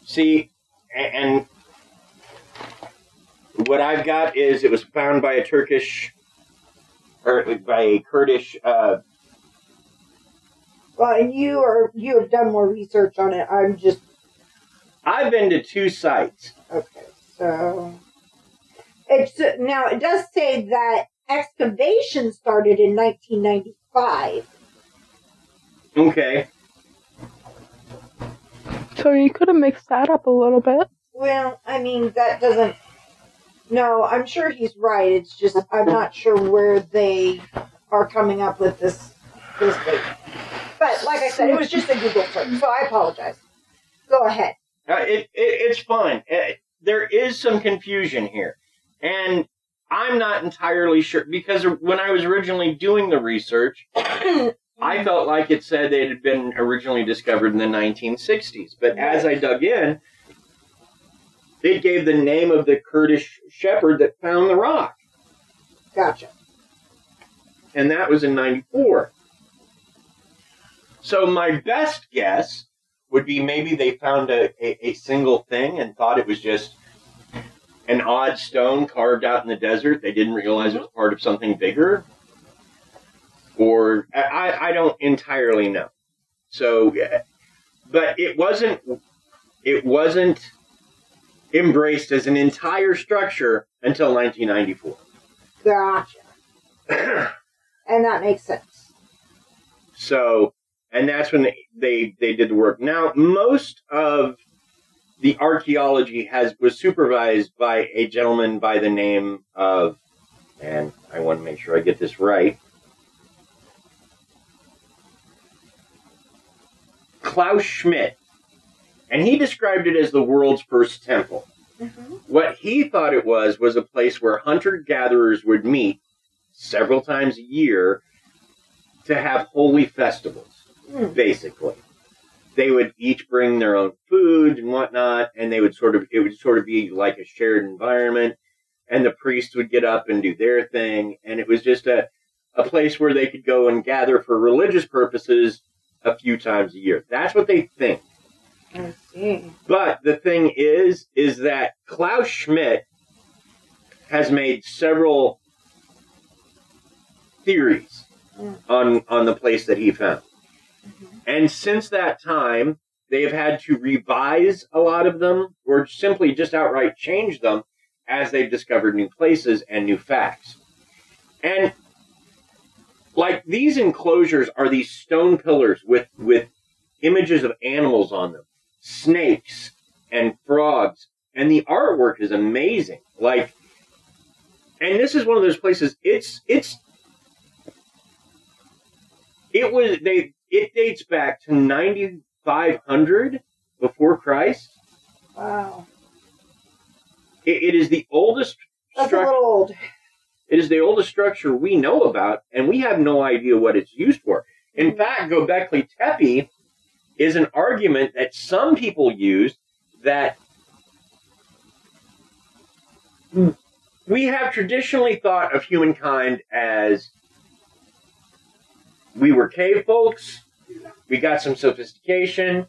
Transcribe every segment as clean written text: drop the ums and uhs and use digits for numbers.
See, and what I've got is it was found by a Kurdish. Well, and you have done more research on it. I've been to 2 sites. Okay, so now it does say that excavation started in 1995. Okay. So you could have mixed that up a little bit. Well, I mean, that doesn't... No, I'm sure he's right. It's just, I'm not sure where they are coming up with this date. But, like I said, it was just a Google search, so I apologize. Go ahead. It's fine. There is some confusion here. And I'm not entirely sure, because when I was originally doing the research, I felt like it said they had been originally discovered in the 1960s. But as I dug in, it gave the name of the Kurdish shepherd that found the rock. Gotcha. And that was in 94. So my best guess would be maybe they found a single thing and thought it was just an odd stone carved out in the desert. They didn't realize it was part of something bigger. Or I don't entirely know. So, but it wasn't embraced as an entire structure until 1994. Gotcha. And that makes sense. So, and that's when they did the work. Now, most of the archaeology was supervised by a gentleman by the name of, and I want to make sure I get this right, Klaus Schmidt. And he described it as the world's first temple. Mm-hmm. What he thought it was a place where hunter-gatherers would meet several times a year to have holy festivals, basically. They would each bring their own food and whatnot, and it would sort of be like a shared environment, and the priests would get up and do their thing, and it was just a place where they could go and gather for religious purposes a few times a year. That's what they think. I see. But the thing is that Klaus Schmidt has made several theories on the place that he found. Mm-hmm. And since that time, they have had to revise a lot of them or simply just outright change them as they've discovered new places and new facts. And like these enclosures are these stone pillars with images of animals on them, snakes and frogs, and the artwork is amazing. Like, and this is one of those places. It dates back to 9,500 before Christ. Wow. It is the oldest. That's a little old. It is the oldest structure we know about, and we have no idea what it's used for. In fact, Gobekli Tepe is an argument that some people use that we have traditionally thought of humankind as we were cave folks, we got some sophistication,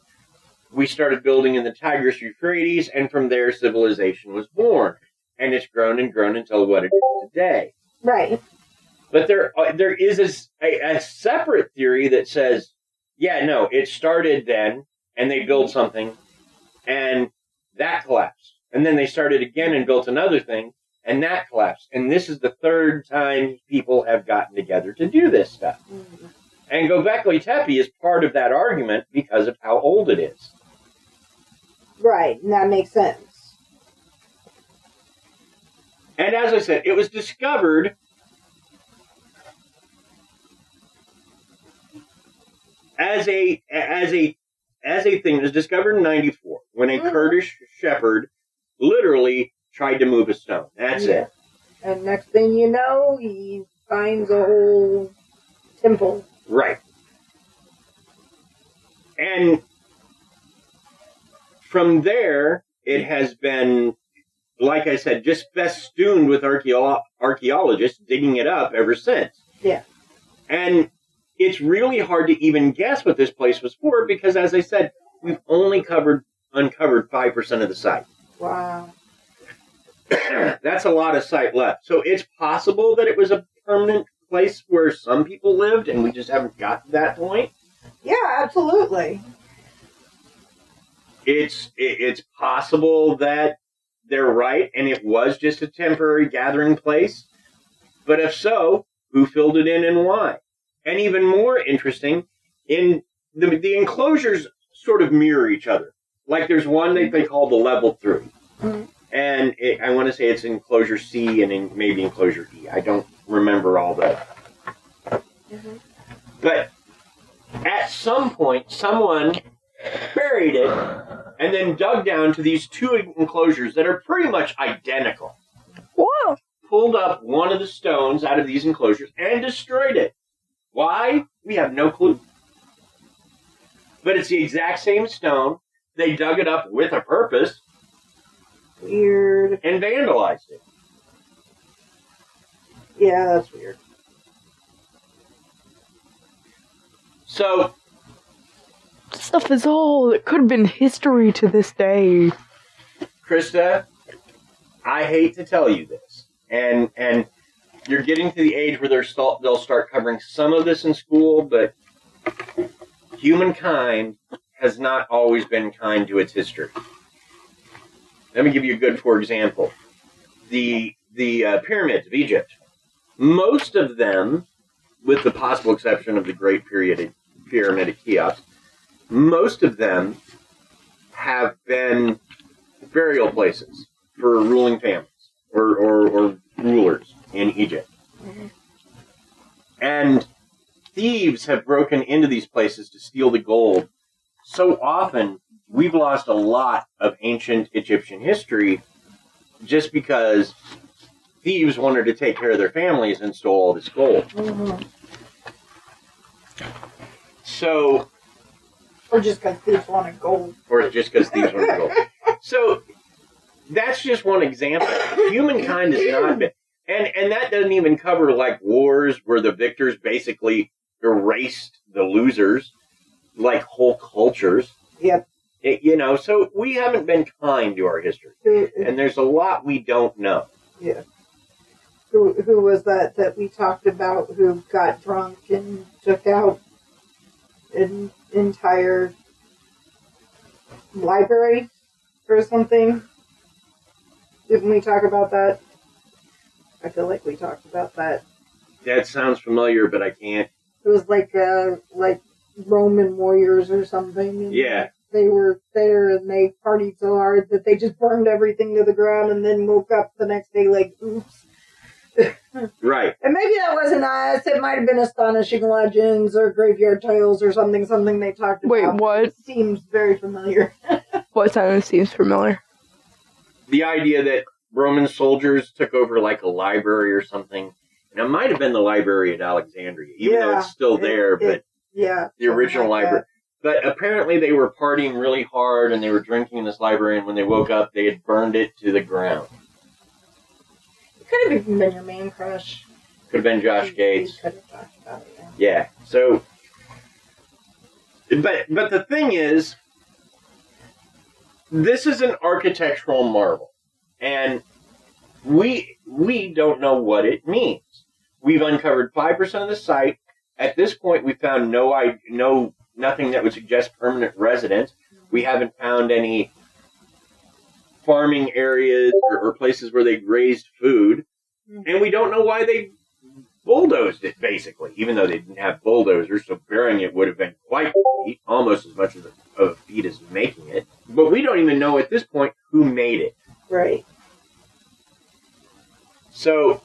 we started building in the Tigris-Euphrates, and from there civilization was born. And it's grown and grown until what it is today. Right. But there is a separate theory that says, yeah, no, it started then, and they built something, and that collapsed. And then they started again and built another thing, and that collapsed. And this is the third time people have gotten together to do this stuff. Mm-hmm. And Gobekli Tepe is part of that argument because of how old it is. Right, and that makes sense. And as I said, it was discovered as a thing. It was discovered in 94 when a Kurdish shepherd literally tried to move a stone. That's it. And next thing you know, he finds a whole temple. Right. And from there, it has been, like I said, just festooned with archaeologists digging it up ever since. Yeah. And it's really hard to even guess what this place was for because, as I said, we've only covered uncovered 5% of the site. Wow. That's a lot of site left. So it's possible that it was a permanent place where some people lived, and we just haven't got to that point. Yeah, absolutely. It's possible that they're right, and it was just a temporary gathering place. But if so, who filled it in and why? And even more interesting, in the enclosures sort of mirror each other. Like there's one that they call the level 3. Mm-hmm. And I want to say it's enclosure C and maybe enclosure E. I don't remember all that. Mm-hmm. But at some point, someone buried it and then dug down to these 2 enclosures that are pretty much identical. Whoa! Pulled up one of the stones out of these enclosures and destroyed it. Why? We have no clue. But it's the exact same stone. They dug it up with a purpose. Weird. And vandalized it. Yeah, that's weird. So, This stuff is all, it could have been history to this day. Krysta, I hate to tell you this. And you're getting to the age where they'll start covering some of this in school, but humankind has not always been kind to its history. Let me give you a good for example. The pyramids of Egypt. Most of them, with the possible exception of the Great Pyramid of Cheops, most of them have been burial places for ruling families or rulers in Egypt. Mm-hmm. And thieves have broken into these places to steal the gold. So often, we've lost a lot of ancient Egyptian history just because thieves wanted to take care of their families and stole all this gold. Mm-hmm. So... Or just because thieves wanted gold. So, that's just one example. Humankind has not been... And that doesn't even cover, like, wars where the victors basically erased the losers, like whole cultures. Yep. So we haven't been kind to our history. And there's a lot we don't know. Yeah. Who was that we talked about who got drunk and took out an entire library or something? Didn't we talk about that? I feel like we talked about that. That sounds familiar, but I can't. It was like Roman warriors or something. And yeah. They were there and they partied so hard that they just burned everything to the ground and then woke up the next day like, oops. Right. And maybe that wasn't us. It might have been Astonishing Legends or Graveyard Tales or something they talked about. Wait, what? It seems very familiar. What sound seems familiar? The idea that Roman soldiers took over like a library or something. And it might have been the library at Alexandria, even though it's still there, but the original library. But apparently they were partying really hard and they were drinking in this library, and when they woke up, they had burned it to the ground. It could have been your man crush. Could have been Josh Gates. Could have talked about it, yeah. So, but the thing is, this is an architectural marvel, and we don't know what it means. We've uncovered 5% of the site. At this point, we found nothing that would suggest permanent residence. We haven't found any farming areas or places where they raised food. And we don't know why they bulldozed it, basically, even though they didn't have bulldozers, so burying it would have been quite a feat, almost as much of a feat as making it. But we don't even know at this point who made it. Right. So,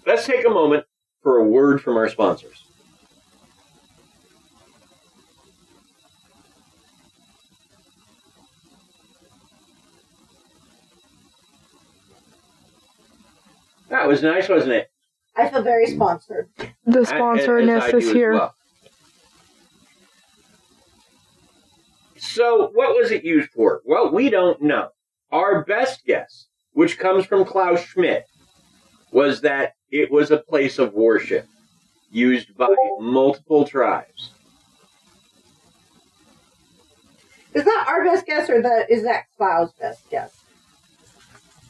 let's take a moment for a word from our sponsors. That was nice, wasn't it? I feel very sponsored. The sponsorness is here. Well. So, what was it used for? Well, we don't know. Our best guess, which comes from Klaus Schmidt, was that it was a place of worship used by multiple tribes. Is that our best guess, or is that Klaus' best guess?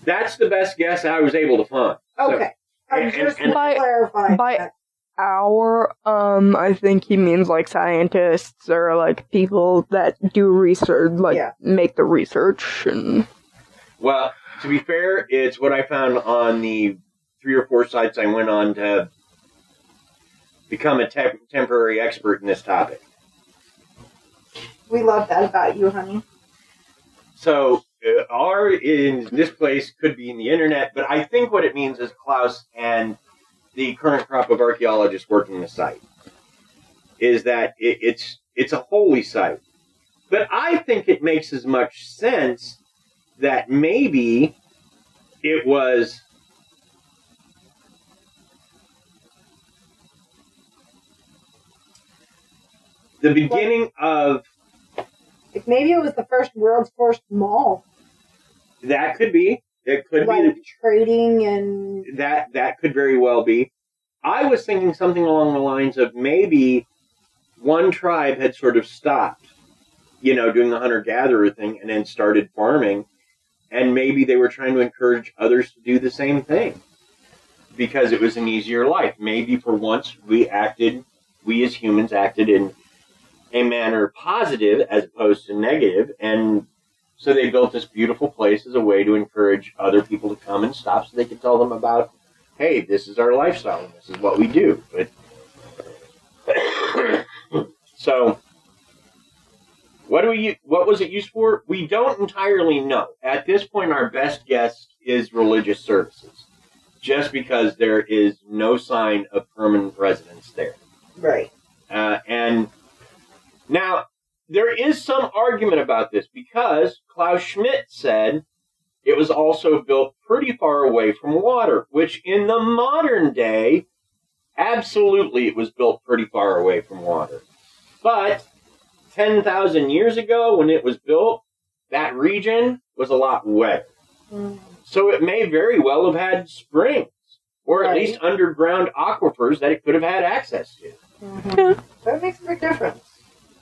That's the best guess I was able to find. Okay. I'm just clarifying. By our, I think he means like scientists or like people that do research, like make the research and. Well, to be fair, it's what I found on the 3 or 4 sites I went on to become a temporary expert in this topic. We love that about you, honey. So, in this place could be in the internet, but I think what it means is Klaus and the current crop of archaeologists working the site is that it's a holy site. But I think it makes as much sense that maybe it was the beginning of... Like maybe it was the world's first mall. That could be. It could like be. Trading and... That could very well be. I was thinking something along the lines of maybe one tribe had sort of stopped, doing the hunter-gatherer thing and then started farming, and maybe they were trying to encourage others to do the same thing because it was an easier life. Maybe for once we as humans acted in a manner positive as opposed to negative, and so they built this beautiful place as a way to encourage other people to come and stop so they could tell them about, hey, this is our lifestyle and this is what we do. But so what was it used for? We don't entirely know. At this point, our best guess is religious services, just because there is no sign of permanent residence there. Right. And now, there is some argument about this because Klaus Schmidt said it was also built pretty far away from water, which in the modern day, absolutely it was built pretty far away from water. But 10,000 years ago when it was built, that region was a lot wetter. Mm. So it may very well have had springs, or at least underground aquifers that it could have had access to. Mm-hmm. That makes a big difference.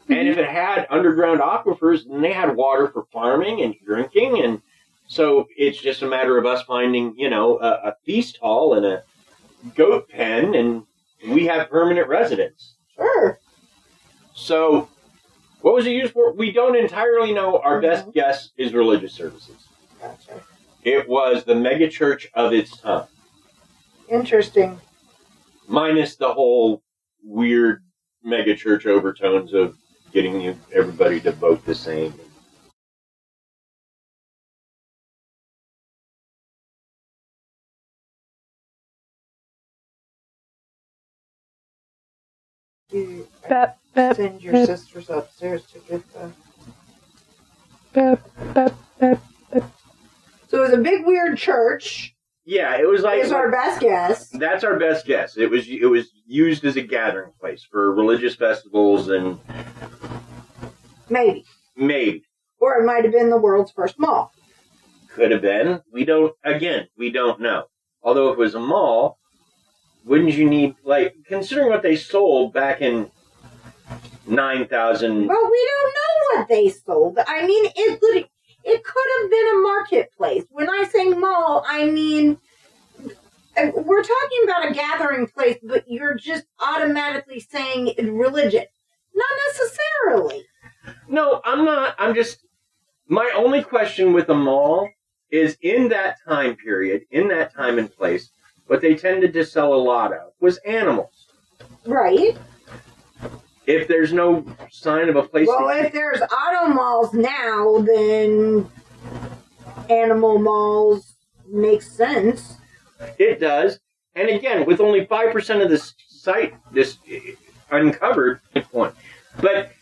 And if it had underground aquifers, then they had water for farming and drinking, and so it's just a matter of us finding, a feast hall and a goat pen, and we have permanent residence. Sure. So, what was it used for? We don't entirely know. Our best guess is religious services. Gotcha. It was the megachurch of its time. Interesting. Minus the whole weird megachurch overtones of getting everybody to vote the same. Send your sisters upstairs to get the... So it was a big weird church. Yeah, it was like... It's our best guess. That's our best guess. It was used as a gathering place for religious festivals and... Maybe. Or it might have been the world's first mall. Could have been. We don't know. Although if it was a mall, wouldn't you need, considering what they sold back in 9,000... Well, we don't know what they sold. I mean, it could have been a marketplace. When I say mall, I mean, we're talking about a gathering place, but you're just automatically saying religion. Not necessarily. No, I'm not. I'm just... My only question with a mall is in that time period, in that time and place, what they tended to sell a lot of was animals. Right. If there's no sign of a place... Well, if there's auto malls now, then animal malls make sense. It does. And again, with only 5% of the site uncovered, point. But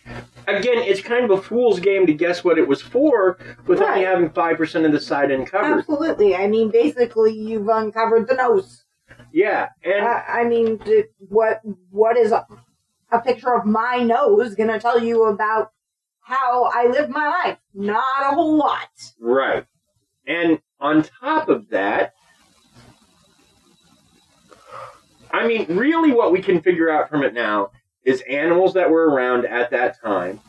again, it's kind of a fool's game to guess what it was for with only having 5% of the site uncovered. Absolutely. I mean, basically, you've uncovered the nose. Yeah. And I mean, what is a picture of my nose going to tell you about how I live my life? Not a whole lot. Right. And on top of that, I mean, really what we can figure out from it now is animals that were around at that time